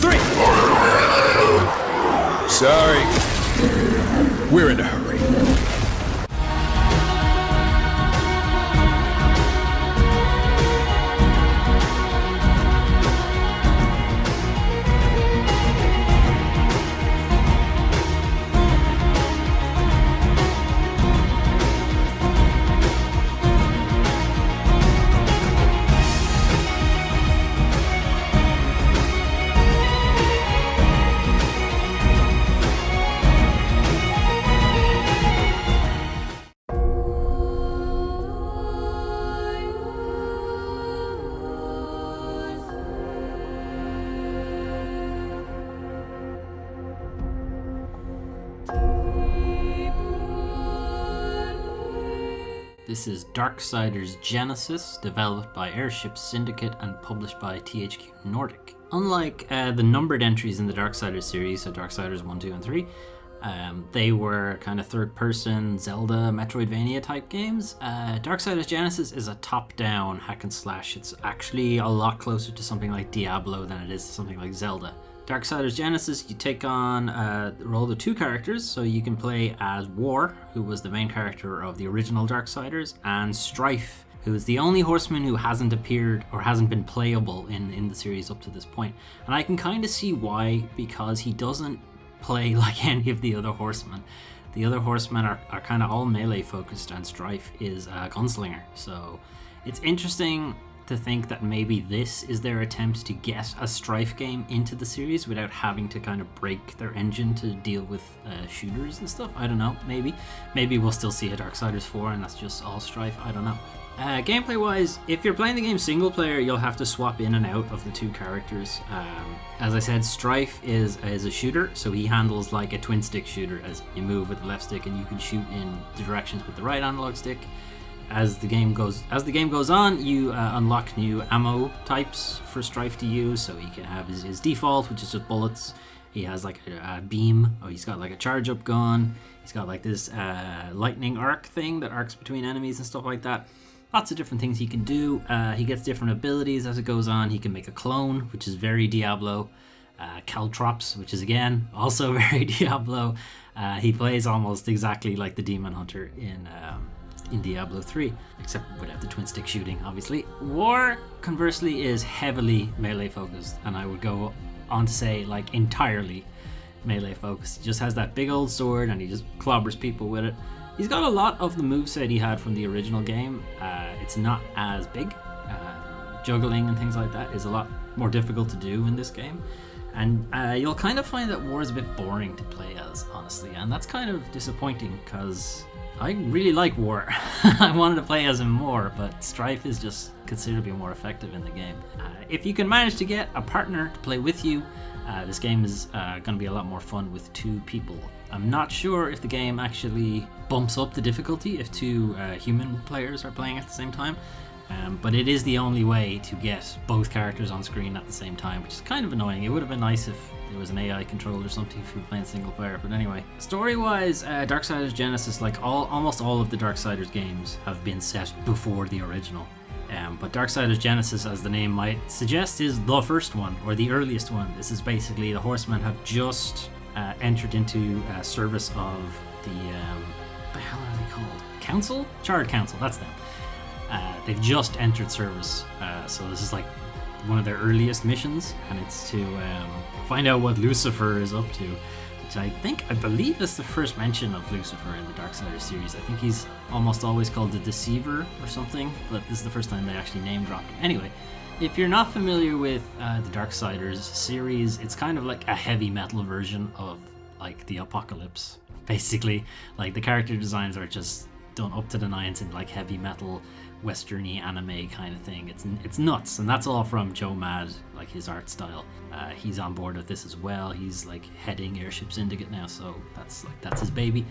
3! Sorry. We're in a hurry. This is Darksiders Genesis, developed by Airship Syndicate and published by THQ Nordic. Unlike the numbered entries in the Darksiders series, so Darksiders 1, 2, and 3, they were kind of third-person Zelda, Metroidvania type games. Darksiders Genesis is a top-down hack and slash. It's actually a lot closer to something like Diablo than it is to something like Zelda. Darksiders Genesis, you take on the role of two characters, so you can play as War, who was the main character of the original Darksiders, and Strife, who is the only horseman who hasn't appeared or hasn't been playable in the series up to this point. And I can kind of see why, because he doesn't play like any of the other horsemen. The other horsemen are kind of all melee focused, and Strife is a gunslinger. So it's interesting to think that maybe this is their attempt to get a Strife game into the series without having to kind of break their engine to deal with shooters and stuff. I don't know, maybe we'll still see a Darksiders 4 and that's just all Strife. I don't know. Gameplay wise, if you're playing the game single player, you'll have to swap in and out of the two characters. As I said, Strife is a shooter, so he handles like a twin stick shooter, as you move with the left stick and you can shoot in the directions with the right analog stick. As the game goes on, you unlock new ammo types for Strife to use. So he can have his default, which is just bullets. He has like a beam, or he's got like a charge up gun. He's got like this lightning arc thing that arcs between enemies and stuff like that. Lots of different things he can do. He gets different abilities as it goes on. He can make a clone, which is very Diablo. Caltrops, which is again also very Diablo. He plays almost exactly like the Demon Hunter in Diablo 3, except without the twin stick shooting, obviously. War, conversely, is heavily melee focused, and I would go on to say like entirely melee focused. He just has that big old sword and he just clobbers people with it. He's got a lot of the moveset he had from the original game. It's not as big. Juggling and things like that is a lot more difficult to do in this game. And you'll kind of find that War is a bit boring to play as, honestly, and that's kind of disappointing because I really like War. I wanted to play as him more, but Strife is just considerably more effective in the game. If you can manage to get a partner to play with you, this game is going to be a lot more fun with two people. I'm not sure if the game actually bumps up the difficulty if two human players are playing at the same time, but it is the only way to get both characters on screen at the same time, which is kind of annoying. It would have been nice if there was an AI control or something if you were playing single player, but anyway. Story-wise, Darksiders Genesis, like almost all of the Darksiders games, have been set before the original. But Darksiders Genesis, as the name might suggest, is the first one, or the earliest one. This is basically the horsemen have just entered into service of the hell are they called? Council? Charred Council, that's them. They've just entered service, so this is like one of their earliest missions, and it's to find out what Lucifer is up to, which I believe is the first mention of Lucifer in the Darksiders series. I think he's almost always called the Deceiver or something, but this is the first time they actually name dropped him. Anyway, if you're not familiar with the Darksiders series, it's kind of like a heavy metal version of like the Apocalypse, basically. Like the character designs are just done up to the nines in like heavy metal westerny anime kind of thing. It's nuts, and that's all from Joe Mad, like his art style. He's on board with this as well. He's like heading Airship Syndicate now, so that's his baby.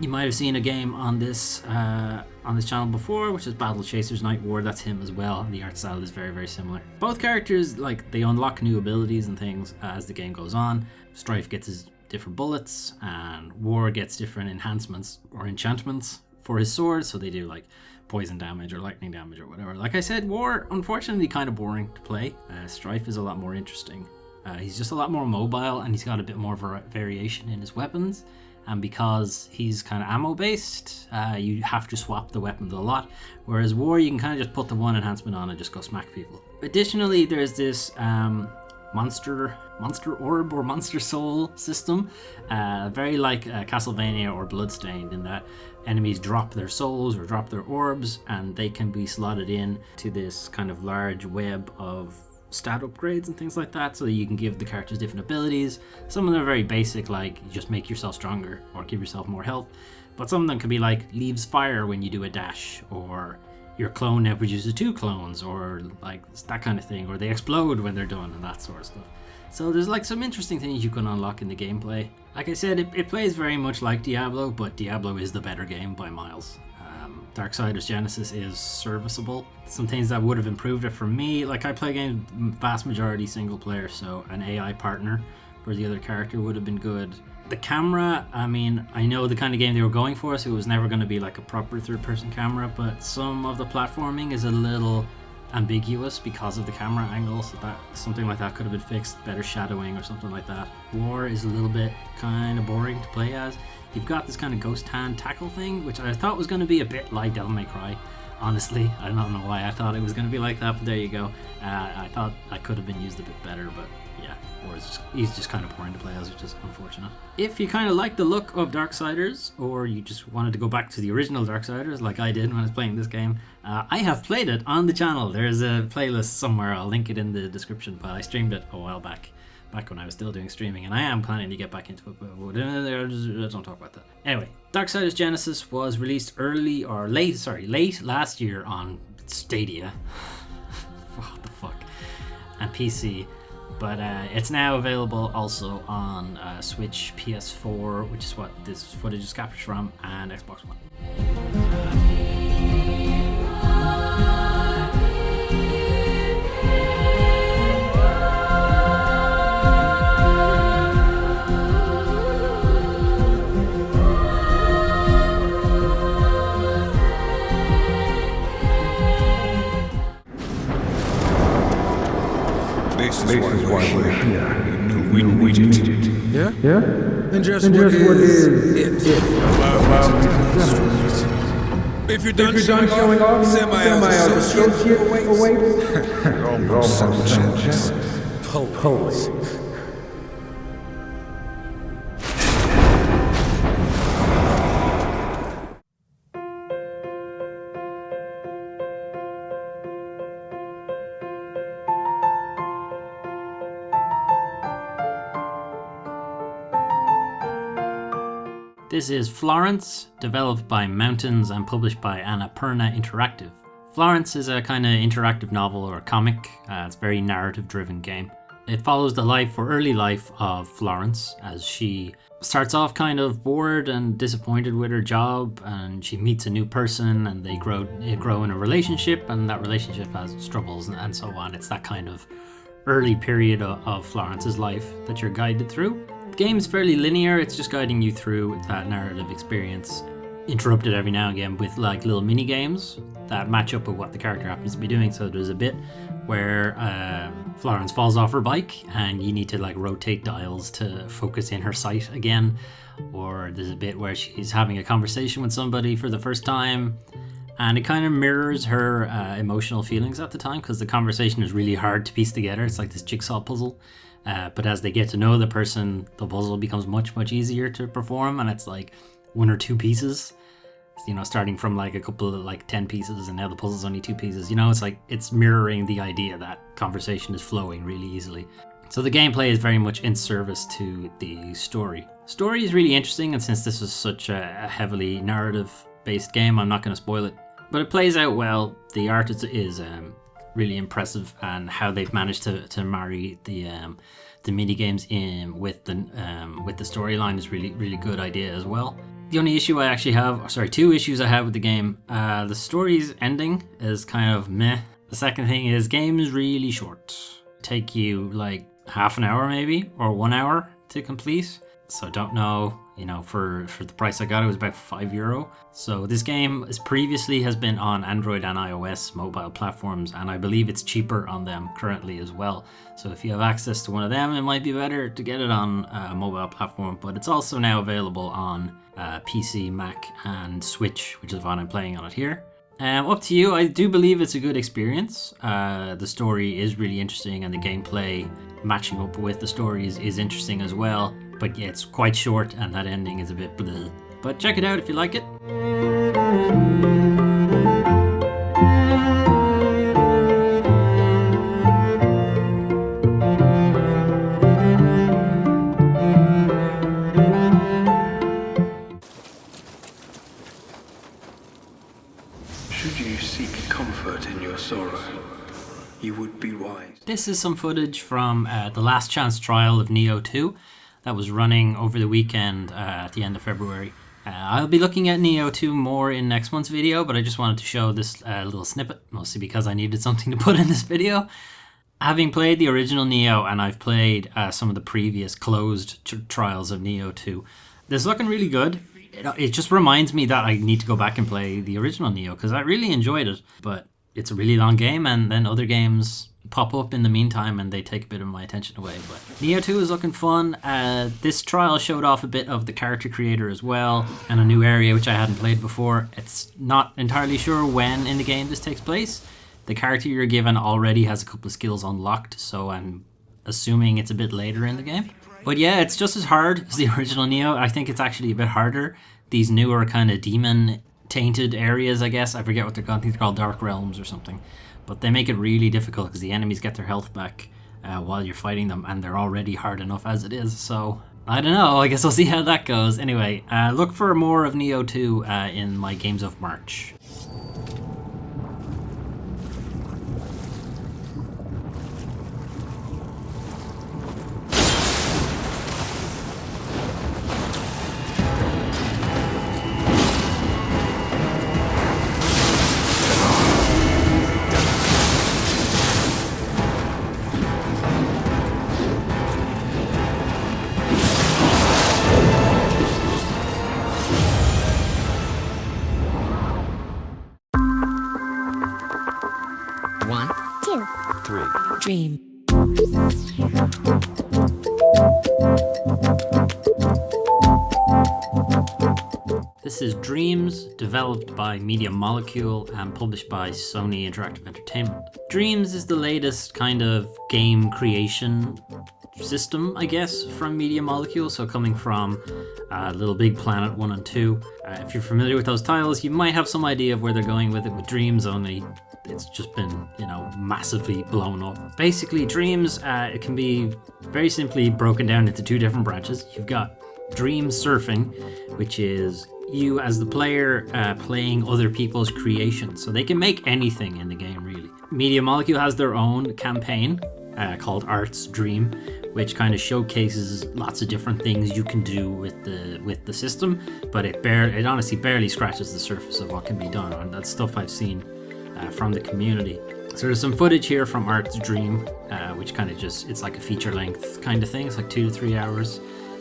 You might have seen a game on this channel before, which is Battle Chasers Night War. That's him as well, and the art style is very, very similar. Both characters, like, they unlock new abilities and things as the game goes on. Strife gets his different bullets, and War gets different enhancements or enchantments for his sword, so they do like poison damage or lightning damage or whatever. Like I said, War, unfortunately, kind of boring to play. Strife is a lot more interesting. He's just a lot more mobile, and he's got a bit more variation in his weapons. And because he's kind of ammo based, you have to swap the weapons a lot. Whereas War, you can kind of just put the one enhancement on and just go smack people. Additionally, there's this monster orb or monster soul system, very like Castlevania or Bloodstained, in that enemies drop their souls or drop their orbs, and they can be slotted in to this kind of large web of stat upgrades and things like that, so that you can give the characters different abilities. Some of them are very basic, like you just make yourself stronger or give yourself more health, but some of them can be like leaves fire when you do a dash, or your clone now produces 2 clones, or like that kind of thing, or they explode when they're done and that sort of stuff. So there's like some interesting things you can unlock in the gameplay. Like I said, it plays very much like Diablo, but Diablo is the better game by miles. Darksiders Genesis is serviceable. Some things that would have improved it for me, like I play games vast majority single player, so an AI partner for the other character would have been good. The camera, I mean, I know the kind of game they were going for, so it was never going to be like a proper third-person camera, but some of the platforming is a little ambiguous because of the camera angle, so that something like that could have been fixed, better shadowing or something like that. War is a little bit kind of boring to play as. You've got this kind of ghost hand tackle thing, which I thought was going to be a bit like Devil May Cry. Honestly, I don't know why I thought it was going to be like that, but there you go. I thought I could have been used a bit better, but yeah, he's just kind of boring to play as, which is unfortunate. If you kind of like the look of Darksiders, or you just wanted to go back to the original Darksiders like I did when I was playing this game, I have played it on the channel. There's a playlist somewhere, I'll link it in the description, but I streamed it a while back when I was still doing streaming, and I am planning to get back into it, but don't talk about that. Anyway, Darksiders Genesis was released late last year on Stadia. What the fuck? And PC. But it's now available also on Switch, PS4, which is what this footage is captured from, and Xbox One. This is why we're here. We needed it. Yeah? Yeah? And just what is it? If you're done showing off, semi-associate awaits. Almost so Foley. This is Florence, developed by Mountains and published by Annapurna Interactive. Florence is a kind of interactive novel or comic. It's a very narrative-driven game. It follows the life or early life of Florence as she starts off kind of bored and disappointed with her job, and she meets a new person and they grow in a relationship, and that relationship has struggles and so on. It's that kind of early period of Florence's life that you're guided through. The game's fairly linear, it's just guiding you through that narrative experience, interrupted every now and again with like little mini games that match up with what the character happens to be doing. So there's a bit where Florence falls off her bike and you need to like rotate dials to focus in her sight again, or there's a bit where she's having a conversation with somebody for the first time, and it kind of mirrors her emotional feelings at the time, because the conversation is really hard to piece together. It's like this jigsaw puzzle. But as they get to know the person, the puzzle becomes much, much easier to perform, and it's like 1 or 2 pieces, you know, starting from like a couple of like 10 pieces, and now the puzzle's only 2 pieces. You know, it's like it's mirroring the idea that conversation is flowing really easily. So the gameplay is very much in service to the story. Story is really interesting, and since this is such a heavily narrative-based game, I'm not going to spoil it. But it plays out well. The art is really impressive, and how they've managed to marry the mini games in with the storyline is really good idea as well. The only issue I actually have, 2 issues I have with the game. The story's ending is kind of meh. The second thing is game is really short. Take you like half an hour maybe, or 1 hour to complete. So don't know, You know, for the price I got, it was about €5. So this game previously has been on Android and iOS mobile platforms, and I believe it's cheaper on them currently as well. So if you have access to one of them, it might be better to get it on a mobile platform, but it's also now available on PC, Mac, and Switch, which is what I'm playing on it here. Up to you. I do believe it's a good experience. The story is really interesting, and the gameplay matching up with the story is interesting as well. But yeah, it's quite short, and that ending is a bit bleh. But check it out if you like it. Should you seek comfort in your sorrow, you would be wise. This is some footage from the last chance trial of Nioh 2 that was running over the weekend at the end of February. I'll be looking at Nioh 2 more in next month's video, but I just wanted to show this little snippet, mostly because I needed something to put in this video. Having played the original Nioh, and I've played some of the previous closed trials of Nioh 2, this is looking really good. It just reminds me that I need to go back and play the original Nioh, because I really enjoyed it, but it's a really long game, and then other games pop up in the meantime and they take a bit of my attention away. But Nioh 2 is looking fun. This trial showed off a bit of the character creator as well, and a new area which I hadn't played before. It's not entirely sure when in the game this takes place. The character you're given already has a couple of skills unlocked, so I'm assuming it's a bit later in the game. But yeah, it's just as hard as the original Nioh. I think it's actually a bit harder. These newer kind of demon tainted areas, I guess. I forget what they're called. I think they're called Dark Realms or something. But they make it really difficult because the enemies get their health back while you're fighting them, and they're already hard enough as it is. So I don't know. I guess we'll see how that goes. Anyway, look for more of Nioh 2 in my Games of March. One, two, three. Dream. This is Dreams, developed by Media Molecule and published by Sony Interactive Entertainment. Dreams is the latest kind of game creation system, I guess, from Media Molecule, so coming from Little Big Planet 1 and 2. If you're familiar with those titles, you might have some idea of where they're going with it. With Dreams, only it's just been, massively blown up. Basically, Dreams, it can be very simply broken down into two different branches. You've got Dream Surfing, which is you as the player playing other people's creations. So they can make anything in the game, really. Media Molecule has their own campaign called Art's Dream, which kind of showcases lots of different things you can do with the system, but it honestly barely scratches the surface of what can be done, and that's stuff I've seen from the community. So there's some footage here from Art's Dream, which kind of it's like a feature length kind of thing. It's like 2 to 3 hours.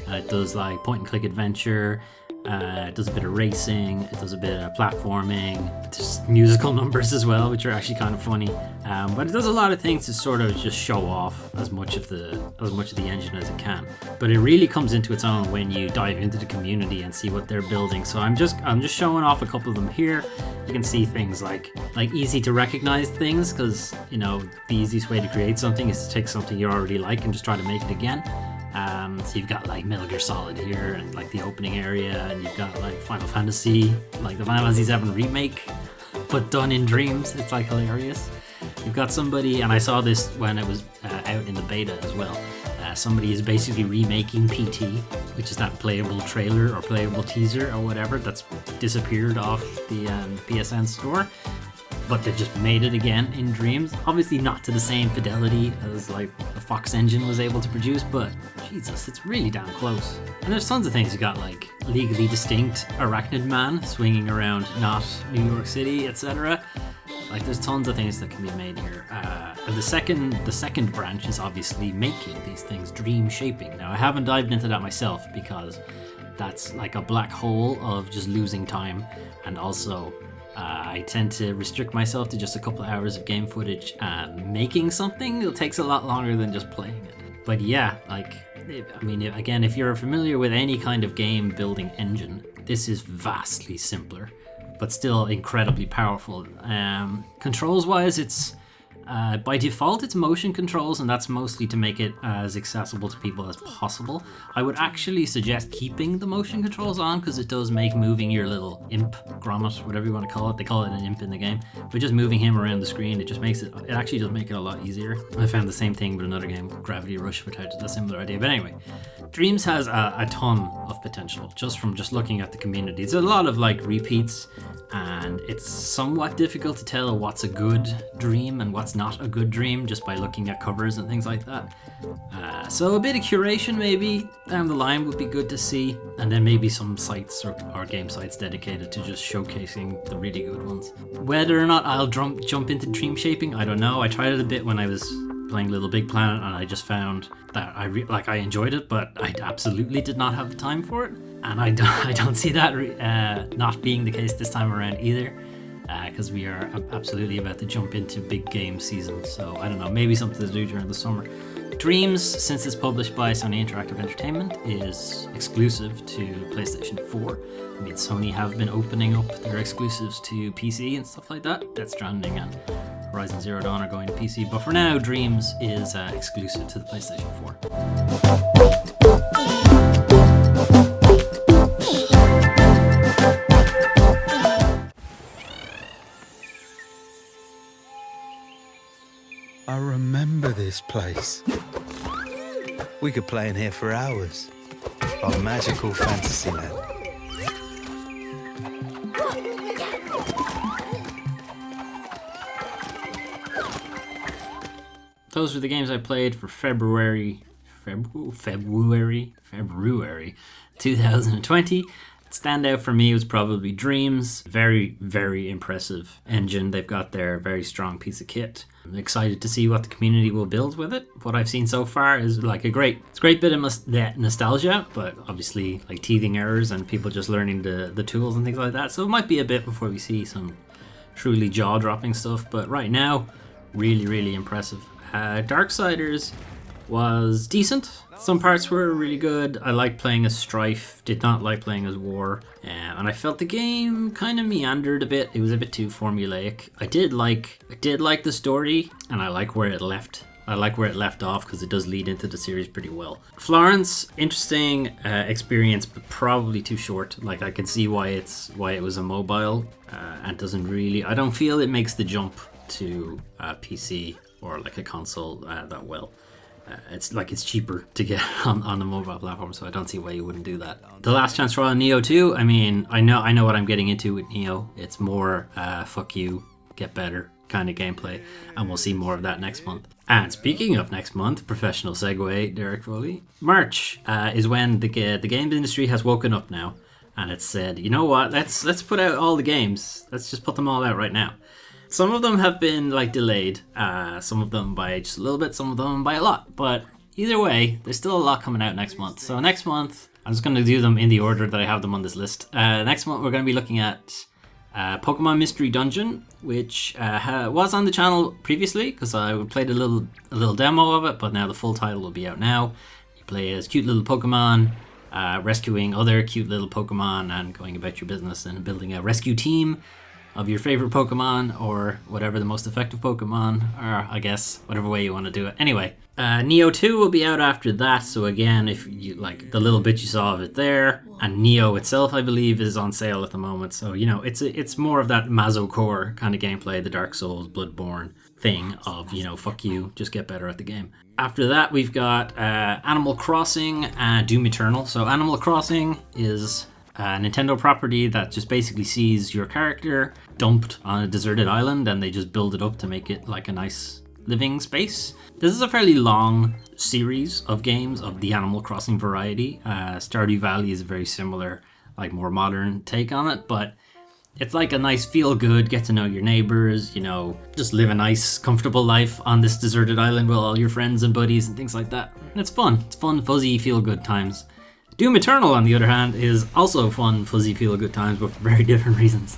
It does like point and click adventure. It does a bit of racing. It does a bit of platforming. There's musical numbers as well, which are actually kind of funny. But it does a lot of things to sort of just show off as much of the engine as it can. But it really comes into its own when you dive into the community and see what they're building. So I'm just showing off a couple of them here. You can see things like easy to recognize things, because the easiest way to create something is to take something you already like and just try to make it again. So you've got like Metal Gear Solid here, and like the opening area, and you've got like Final Fantasy, like the Final Fantasy VII remake, but done in Dreams. It's like hilarious. You've got somebody, and I saw this when it was out in the beta as well. Somebody is basically remaking PT, which is that playable trailer or playable teaser or whatever that's disappeared off the PSN store. But they just made it again in Dreams. Obviously not to the same fidelity as like the Fox engine was able to produce, but Jesus, it's really damn close. And there's tons of things. You got like Legally Distinct Arachnid Man swinging around not New York City, etc. Like there's tons of things that can be made here. And the second branch is obviously making these things, dream shaping. Now I haven't dived into that myself because that's like a black hole of just losing time. And also, I tend to restrict myself to just a couple of hours of game footage, and making something, it takes a lot longer than just playing it. But yeah, like, I mean, again, if you're familiar with any kind of game building engine, this is vastly simpler, but still incredibly powerful. Controls wise, it's by default it's motion controls, and that's mostly to make it as accessible to people as possible. I would actually suggest keeping the motion controls on, because it does make moving your little imp, grommet, whatever you want to call it, they call it an imp in the game, but just moving him around the screen, it actually does make it a lot easier. I found the same thing with another game, Gravity Rush, which had a similar idea. But anyway, Dreams has a ton of potential just from looking at the community. It's a lot of like repeats, and it's somewhat difficult to tell what's a good dream and what's not a good dream just by looking at covers and things like that. So a bit of curation maybe down the line would be good to see, and then maybe some sites or game sites dedicated to just showcasing the really good ones. Whether or not I'll jump into dream shaping, I don't know. I tried it a bit when I was playing Little Big Planet, and I just found that I enjoyed it, but I absolutely did not have the time for it, and I don't see that not being the case this time around either, because we are absolutely about to jump into big game season. So I don't know, maybe something to do during the summer. Dreams, since it's published by Sony Interactive Entertainment, is exclusive to PlayStation 4. I mean, Sony have been opening up their exclusives to PC and stuff like that. Death Stranding and Horizon Zero Dawn are going to PC, but for now, Dreams is exclusive to the PlayStation 4. I remember this place. We could play in here for hours. Our magical fantasy land. Those were the games I played for February 2020. Standout for me was probably Dreams. Very, very impressive engine they've got there. Very strong piece of kit. I'm excited to see what the community will build with it. What I've seen so far is like a great bit of nostalgia, but obviously like teething errors and people just learning the tools and things like that. So it might be a bit before we see some truly jaw-dropping stuff. But right now, really, really impressive. Darksiders was decent. Some parts were really good. I liked playing as Strife, did not like playing as War, and I felt the game kind of meandered a bit. It was a bit too formulaic. I did like the story, and I like where it left. I like where it left off because it does lead into the series pretty well. Florence, interesting experience, but probably too short. Like I can see why it was a mobile, and doesn't really. I don't feel it makes the jump to PC or like a console that well. It's cheaper to get on the mobile platform, so I don't see why you wouldn't do that. The Last Chance for All Nioh 2, I mean, I know what I'm getting into with Nioh. It's more fuck you, get better kind of gameplay, and we'll see more of that next month. And speaking of next month, professional segue, Derek Foley, March is when the games industry has woken up now, and it's said, you know what, let's put out all the games. Let's just put them all out right now. Some of them have been like delayed, some of them by just a little bit, some of them by a lot, but either way, there's still a lot coming out next month. So next month, I'm just going to do them in the order that I have them on this list. Next month, we're going to be looking at Pokemon Mystery Dungeon, which was on the channel previously, because I played a little demo of it, but now the full title will be out now. You play as cute little Pokemon, rescuing other cute little Pokemon, and going about your business and building a rescue team of your favorite Pokemon, or whatever the most effective Pokemon are, I guess, whatever way you want to do it. Anyway, Nioh 2 will be out after that, so again, if you like the little bit you saw of it there, and Nioh itself, I believe, is on sale at the moment, so, you know, it's more of that Mazo-core kind of gameplay, the Dark Souls, Bloodborne thing of, you know, fuck you, just get better at the game. After that, we've got Animal Crossing and Doom Eternal. So Animal Crossing is a Nintendo property that just basically sees your character dumped on a deserted island, and they just build it up to make it like a nice living space. This is a fairly long series of games of the Animal Crossing variety. Stardew Valley is a very similar, like more modern take on it, but it's like a nice feel-good, get to know your neighbors, you know, just live a nice, comfortable life on this deserted island with all your friends and buddies and things like that. And it's fun. It's fun, fuzzy, feel-good times. Doom Eternal, on the other hand, is also fun, fuzzy, feel-good times, but for very different reasons.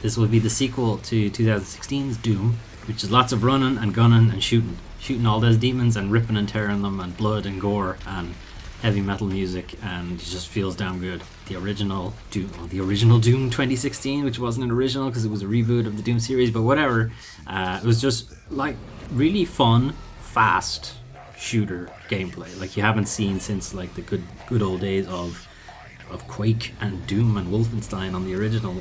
This will be the sequel to 2016's Doom, which is lots of running and gunning and shooting all those demons and ripping and tearing them, and blood and gore and heavy metal music, and it just feels damn good. The original Doom 2016, which wasn't an original because it was a reboot of the Doom series, but whatever. It was just like really fun, fast shooter gameplay like you haven't seen since like the good old days of Quake and Doom and Wolfenstein on the original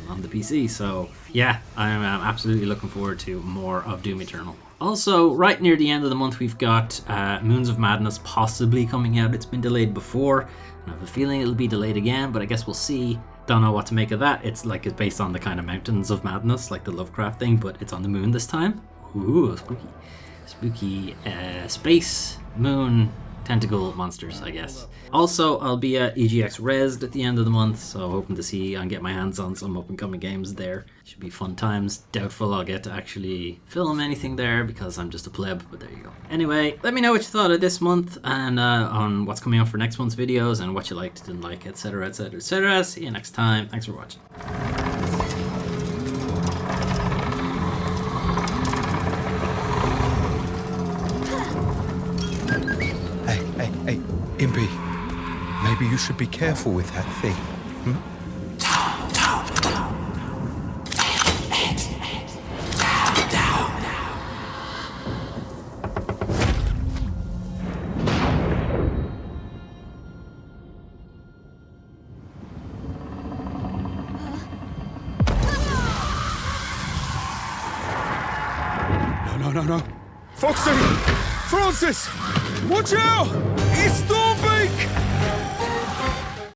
on the PC. So yeah, I'm absolutely looking forward to more of Doom Eternal. Also, right near the end of the month, we've got Moons of Madness possibly coming out. It's been delayed before, and I have a feeling it'll be delayed again, but I guess we'll see. Don't know what to make of that. It's based on the kind of Mountains of Madness, like the Lovecraft thing, but it's on the moon this time. Ooh, spooky space moon tentacle monsters, I guess. Also, I'll be at EGX Rezzed at the end of the month, so hoping to see and get my hands on some up and coming games there. Should be fun times. Doubtful I'll get to actually film anything there because I'm just a pleb, but there you go. Anyway, let me know what you thought of this month and on what's coming up for next month's videos and what you liked, didn't like, etc, etc, etc. See you next time. Thanks for watching. Hey, Impy, maybe you should be careful with that thing. No. Foxy! Francis! Watch out! It's